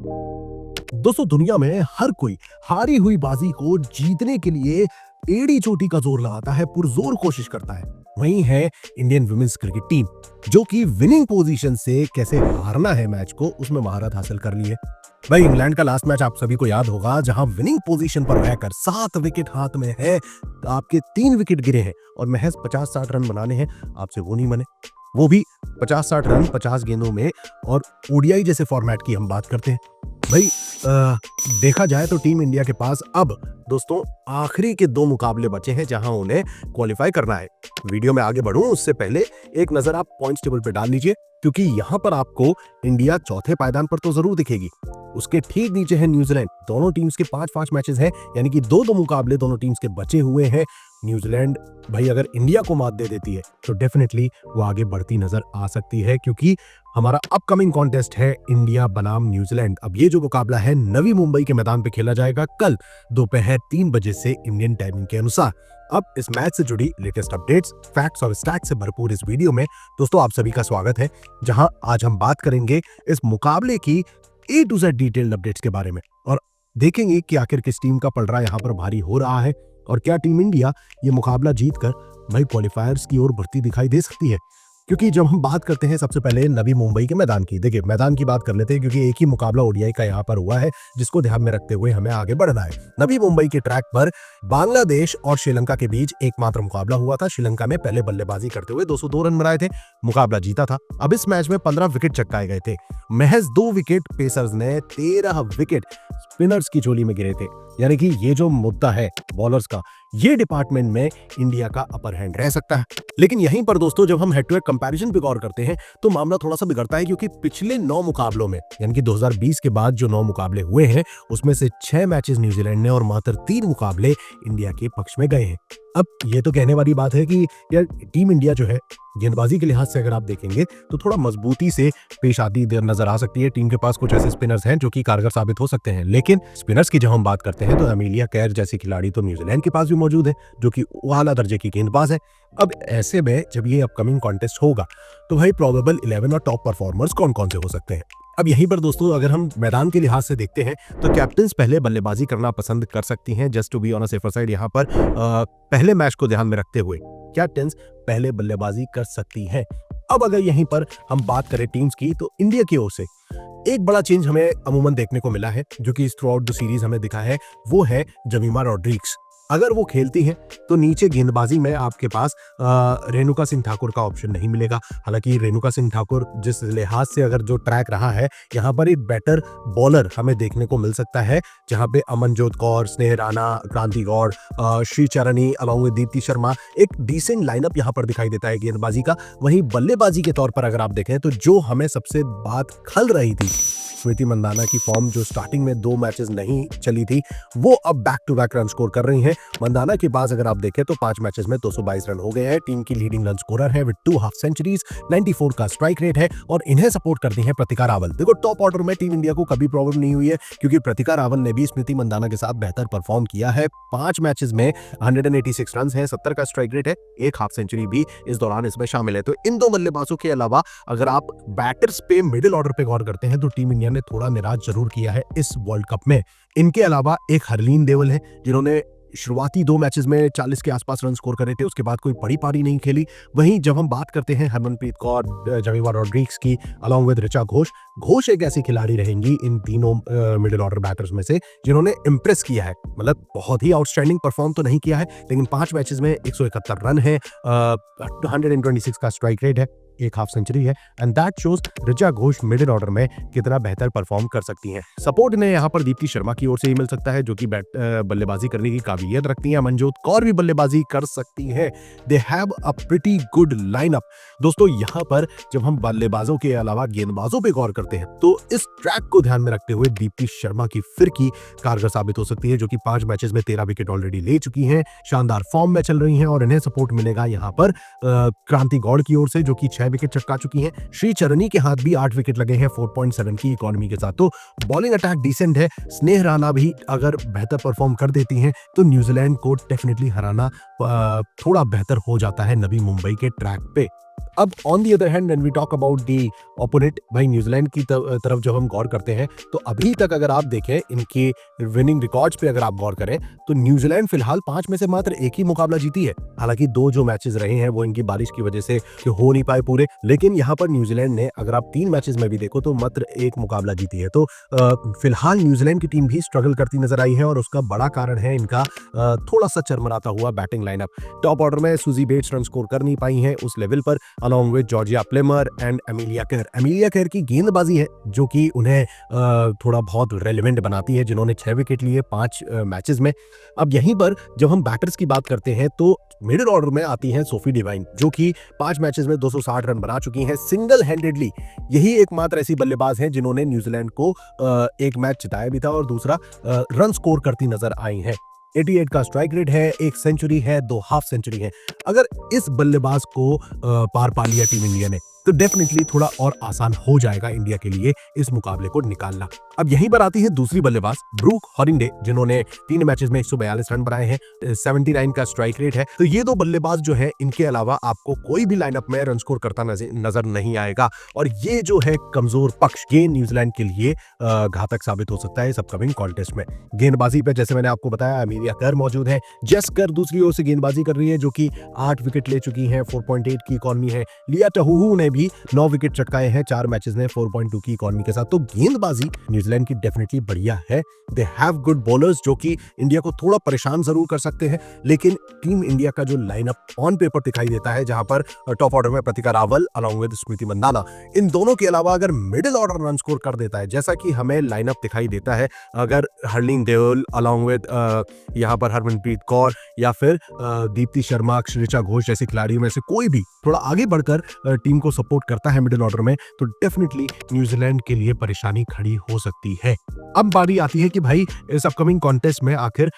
दोस्तों, दुनिया में हर कोई हारी हुई बाजी को जीतने के लिए एड़ी चोटी का जोर लगाता है, पुरजोर कोशिश करता है। वहीं है इंडियन वुमेन्स क्रिकेट टीम, जो कि विनिंग पोजीशन से कैसे हारना है मैच को, उसमें महारत हासिल कर ली है। भाई, इंग्लैंड का लास्ट मैच आप सभी को याद होगा, जहां विनिंग पोजीशन पर रहकर 7 विकेट हाथ में है, आपके 3 विकेट गिरे हैं और महज 50-60 रन बनाने हैं, आपसे वो नहीं बने। वो भी 50-60 रन 50 गेंदों में, और ओडीआई जैसे फॉर्मेट की हम बात करते हैं। भाई, देखा जाए तो टीम इंडिया के पास अब दोस्तों आखिरी के 2 मुकाबले बचे हैं, जहां उन्हें क्वालिफाई करना है। वीडियो में आगे बढ़ूं उससे पहले एक नजर आप पॉइंट्स टेबल पे डाल लीजिए, क्योंकि यहां पर आपको इंडिया चौथे पायदान पर तो जरूर दिखेगी। उसके ठीक नीचे है न्यूजीलैंड। दोनों टीम्स के 5-5 मैचेस हैं, यानी कि 2-2 मुकाबले दोनों टीम्स के बचे हुए हैं। न्यूजीलैंड भाई अगर इंडिया को मात दे देती है तो डेफिनेटली वो आगे बढ़ती नजर आ सकती है, क्योंकि हमारा अपकमिंग कॉन्टेस्ट है इंडिया बनाम न्यूजीलैंड। अब ये जो मुकाबला है नवी मुंबई के मैदान पे खेला जाएगा कल दोपहर 3 बजे से इंडियन टाइमिंग के अनुसार। अब इस मैच से जुड़ी लेटेस्ट अपडेट्स, फैक्ट्स और स्टैट्स से भरपूर इस वीडियो में दोस्तों आप सभी का स्वागत है, जहां आज हम बात करेंगे इस मुकाबले की A to Z detailed updates के बारे में, और देखेंगे कि आखिर किस टीम का पलड़ा यहाँ पर भारी हो रहा है, और क्या टीम इंडिया ये मुकाबला जीतकर भाई क्वालिफायर्स की ओर बढ़ती दिखाई दे सकती है। क्योंकि जब हम बात करते हैं सबसे पहले नवी मुंबई के मैदान की, देखिए मैदान की बात कर लेते हैं, क्योंकि एक ही मुकाबला ओडीआई का यहाँ पर हुआ है, जिसको ध्यान में रखते हुए हमें आगे बढ़ना है। नवी मुंबई के ट्रैक पर बांग्लादेश और श्रीलंका के बीच एकमात्र मुकाबला हुआ था। श्रीलंका में पहले बल्लेबाजी करते हुए 202 रन बनाए थे, मुकाबला जीता था। अब इस मैच में 15 विकेट चटकाए गए थे, महज 2 विकेट पेसर्स ने, 13 विकेट स्पिनर्स की झोली में गिरे थे। यानी कि ये जो मुद्दा है बॉलर्स का, ये डिपार्टमेंट में इंडिया का अपर हैंड रह सकता है। लेकिन यहीं पर दोस्तों जब हम हेड टू हेड कंपैरिजन पे गौर करते हैं तो मामला थोड़ा सा बिगड़ता है, क्योंकि पिछले 9 मुकाबलों में, यानी कि 2020 के बाद जो 9 मुकाबले हुए हैं, उसमें से 6 मैचेस न्यूजीलैंड ने और मात्र 3 मुकाबले इंडिया के पक्ष में गए हैं। अब ये तो कहने वाली बात है कि यार टीम इंडिया जो है गेंदबाजी के लिहाज से अगर आप देखेंगे तो थोड़ा मजबूती से पेश आती नजर आ सकती है। टीम के पास कुछ ऐसे स्पिनर्स हैं जो कि कारगर साबित हो सकते हैं। लेकिन स्पिनर्स की जब हम बात करते हैं तो अमेलिया कैर जैसी खिलाड़ी तो न्यूजीलैंड के पास भी मौजूद है, जो कि आला दर्जे की गेंदबाज है। अब ऐसे में जब ये अपकमिंग कॉन्टेस्ट होगा तो भाई प्रोबेबल 11 और टॉप परफॉर्मर्स कौन कौन से हो सकते हैं। अब यहीं पर दोस्तों अगर हम मैदान के लिहाज से देखते हैं तो कैप्टन्स पहले बल्लेबाजी करना पसंद कर सकती हैं, just to be on a safer side. यहाँ पर पहले मैच को ध्यान में रखते हुए कैप्टन्स पहले बल्लेबाजी कर सकती हैं। अब अगर यहीं पर हम बात करें टीम्स की, तो इंडिया की ओर से एक बड़ा चेंज हमें अमूमन देखने को मिला है, जो कि थ्रू आउट द सीरीज हमें दिखा है, वो है जमीमा रॉड्रिग्स। अगर वो खेलती हैं तो नीचे गेंदबाजी में आपके पास रेणुका सिंह ठाकुर का ऑप्शन नहीं मिलेगा। हालांकि रेणुका सिंह ठाकुर जिस लिहाज से अगर जो ट्रैक रहा है, यहाँ पर एक बेटर बॉलर हमें देखने को मिल सकता है, जहाँ पे अमनजोत कौर, स्नेह राणा, क्रांति गौड़, श्री चरणी अलॉन्ग विद दीप्ति शर्मा, एक डिसेंट लाइनअप यहाँ पर दिखाई देता है गेंदबाजी का। वहीं बल्लेबाजी के तौर पर अगर आप देखें तो जो हमें सबसे बात खल रही थी, स्मृति मंदाना की फॉर्म जो स्टार्टिंग में 2 मैचेस नहीं चली थी, वो अब back to back run score कर रही हैं। मंदाना के पास अगर आप देखें तो 5 मैचेस में 222 रन हो गए हैं। टीम की लीडिंग रन स्कोरर है विद 2 हाफ सेंचुरीज, 94 का स्ट्राइक रेट है, और इन्हें सपोर्ट करती हैं प्रतिका रावल। देखो टॉप ऑर्डर में टीम इंडिया को कभी प्रॉब्लम नहीं हुई है, क्योंकि प्रतिका रावल ने भी स्मृति मंदाना के साथ बेहतर परफॉर्म किया है। 5 मैचेस में 186 रन है, 70 का स्ट्राइक रेट है, 1 हाफ सेंचुरी भी इस दौरान इसमें शामिल है। तो इन 2 बल्लेबाजों के अलावा अगर आप बैटर्स पे मिडिल ऑर्डर पे गौर करते हैं तो टीम इंडिया ने थोड़ा निराश जरूर किया है इस वर्ल्ड कप में। इनके अलावा एक हरलीन देवल है, जिन्होंने शुरुआती 2 मैचेस में 40 के आसपास रन स्कोर करे थे, उसके बाद कोई बड़ी पारी नहीं खेली। वहीं जब हम बात करते हैं हरमनप्रीत कौर, जमीमा रॉड्रिग्स की अलॉन्ग विद ऋचा घोष एक ऐसी खिलाड़ी रहेंगी इन तीनों मिडिल ऑर्डर बैटर्स में से जिन्होंने इंप्रेस किया है। मतलब बहुत ही आउटस्टैंडिंग परफॉर्म तो नहीं किया है, लेकिन 5 मैचेस में 171 रन है, 126 का स्ट्राइक रेट है, 1 हाफ सेंचुरी है, and that shows Richa Ghosh middle order में कितना बेहतर परफॉर्म कर सकती हैं। सपोर्ट इन्हें यहाँ पर दीप्ति शर्मा की ओर से ही मिल सकता है, जो कि बल्लेबाजी करने की काबिलियत रखती हैं। मनजोत कौर भी बल्लेबाजी कर सकती हैं। They have a pretty good lineup. दोस्तों यहाँ पर जब हम बल्लेबाजों के अलावा गेंदबाजों पे गौर करते हैं तो इस ट्रैक को ध्यान में रखते हुए दीप्ति शर्मा की फिरकी कारगर साबित हो सकती है, जो कि 5 मैचेस में 13 विकेट ऑलरेडी ले चुकी हैं, शानदार फॉर्म में चल रही हैं, और इन्हें सपोर्ट मिलेगा यहाँ पर क्रांति गौड़ की ओर से, जो कि 6 विकेट चटका चुकी हैं। श्री चरणी के हाथ भी 8 विकेट लगे हैं 4.7 की इकोनॉमी के साथ, तो बॉलिंग अटैक डिसेंट है। स्नेह राणा भी अगर बेहतर परफॉर्म कर देती हैं तो न्यूजीलैंड को डेफिनेटली हराना थोड़ा बेहतर हो जाता है नवी मुंबई के ट्रैक पे। अब on the other hand when we talk about the opponent, भाई न्यूजीलैंड की तरफ जब हम गौर करते हैं तो अभी तक अगर आप देखें इनके विनिंग रिकॉर्ड्स पे अगर आप गौर करें तो न्यूजीलैंड फिलहाल 5 में से मात्र एक ही मुकाबला जीती है। हालांकि 2 जो मैचेस रहे हैं वो इनकी बारिश की वजह से हो नहीं पाए पूरे, लेकिन यहाँ पर न्यूजीलैंड ने अगर आप 3 मैचेस में भी देखो तो मात्र एक मुकाबला जीती है। तो फिलहाल न्यूजीलैंड की टीम भी स्ट्रगल करती नजर आई है और उसका बड़ा कारण है इनका थोड़ा सा चरमराता हुआ बैटिंग लाइनअप। टॉप ऑर्डर में सुजी बेट्स रन स्कोर कर नहीं पाई हैं उस लेवल पर, along with Georgia Plimmer and Amelia Kerr. Amelia Kerr की गेंदबाजी है जो कि उन्हें थोड़ा बहुत रेलेवेंट बनाती है, जिन्होंने 6 विकेट लिए 5 मैचेस में। अब यहीं पर जब हम बैटर्स की बात करते हैं तो मिडिल ऑर्डर में आती हैं सोफी डिवाइन, जो कि 5 मैचेस में 260 रन बना चुकी हैं सिंगल हैंडेडली। यही एकमात्र ऐसी बल्लेबाज हैं जिन्होंने न्यूजीलैंड को एक मैच जिताया भी था और दूसरा रन स्कोर करती नजर आई हैं। 88 का स्ट्राइक रेट है, 1 सेंचुरी है, 2 हाफ सेंचुरी है। अगर इस बल्लेबाज को पार पा लिया टीम इंडिया ने तो डेफिनेटली थोड़ा और आसान हो जाएगा इंडिया के लिए इस मुकाबले को निकालना। अब यहीं पर आती है दूसरी बल्लेबाज ब्रूक हॉलिंडे, जिन्होंने 3 मैचेस में 142 रन बनाए हैं, 79 का स्ट्राइक रेट है। तो ये 2 बल्लेबाज जो है इनके अलावा आपको कोई भी लाइनअप में रन स्कोर करता नजर नहीं आएगा और ये जो है कमजोर पक्ष ये न्यूजीलैंड के लिए घातक साबित हो सकता है इस अपकमिंग कॉन्टेस्ट में। गेंदबाजी पे जैसे मैंने आपको बताया एमिलिया केर मौजूद है, जेस केर दूसरी ओर से गेंदबाजी कर रही है जो कि 8 विकेट ले चुकी हैं, 4.8 की इकॉनमी है। लिया टहूहू ने भी 9 विकेट चटकाए हैं 4 मैचेस में 4.2 की इकॉनमी के साथ। तो गेंदबाजी न्यूजीलैंड की डेफिनेटली बढ़िया है। दे हैव गुड बॉलर्स जो कि इंडिया को थोड़ा परेशान जरूर कर सकते हैं, लेकिन टीम इंडिया का जो लाइनअप ऑन पेपर दिखाई देता है, जहां पर टॉप ऑर्डर में प्रतिका रावल अलॉन्ग विद स्मृति मंदाना, इन दोनों के अलावा अगर मिडिल ऑर्डर रन स्कोर कर देता है जैसा कि हमें लाइनअप दिखाई देता है, अगर हरलीन देओल अलॉन्ग विद यहाँ पर हरमनप्रीत कौर या फिर दीप्ति शर्मा, ऋचा घोष जैसे खिलाड़ियों में से कोई भी थोड़ा आगे बढ़कर टीम को सपोर्ट करता है मिडिल ऑर्डर में, तो डेफिनेटली न्यूजीलैंड के लिए परेशानी खड़ी हो सकती है। अब बारी आती है कि भाई इस अपकमिंग कॉन्टेस्ट में आखिर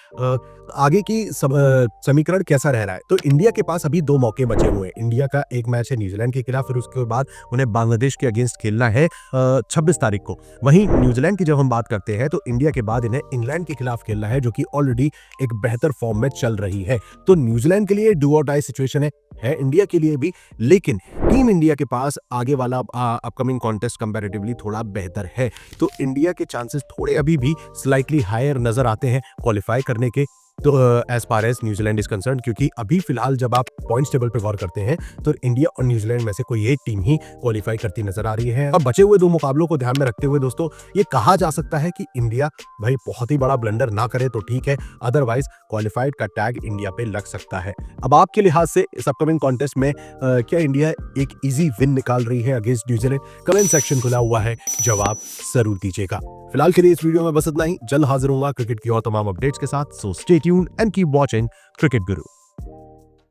आगे की समीकरण कैसा रह रहा है। तो इंडिया के पास अभी 2 मौके बचे हुए हैं। इंडिया का एक मैच है न्यूजीलैंड के खिलाफ, फिर उसके बाद उन्हें बांग्लादेश के अगेंस्ट खेलना है 26 तारीख को। वहीं न्यूजीलैंड की जब हम बात करते हैं तो इंडिया के बाद इन्हें इंग्लैंड के खिलाफ खेलना है, जो कि ऑलरेडी एक बेहतर फॉर्म में चल रही है। तो न्यूजीलैंड के लिए डू और डाई सिचुएशन है इंडिया के लिए भी, लेकिन टीम इंडिया के पास आगे वाला अपकमिंग कॉन्टेस्ट कंपैरेटिवली थोड़ा बेहतर है। तो इंडिया के चांसेस थोड़े अभी भी स्लाइटली हायर नजर आते हैं क्वालिफाई करने के, तो as far as New Zealand is concern, क्योंकि अभी फिलहाल जब आप पॉइंट्स टेबल पे गौर करते हैं तो इंडिया और न्यूजीलैंड में से कोई एक टीम ही क्वालिफाई करती नजर आ रही है। अब बचे हुए 2 मुकाबलों को ध्यान में रखते हुए दोस्तों ये कहा जा सकता है कि इंडिया भाई बहुत ही बड़ा ब्लंडर ना करे तो ठीक है, अदरवाइज क्वालिफाइड का टैग इंडिया पे लग सकता है। अब आपके लिहाज से इस अपकमिंग कॉन्टेस्ट में क्या इंडिया एक इजी विन निकाल रही है अगेंस्ट न्यूजीलैंड? कमेंट सेक्शन खुला हुआ है, जवाब जरूर दीजिएगा। फिलहाल के लिए इस वीडियो में बस इतना ही। जल्द हाजिर होऊंगा क्रिकेट की और तमाम अपडेट्स के साथ। So stay tuned and keep watching cricket Guru.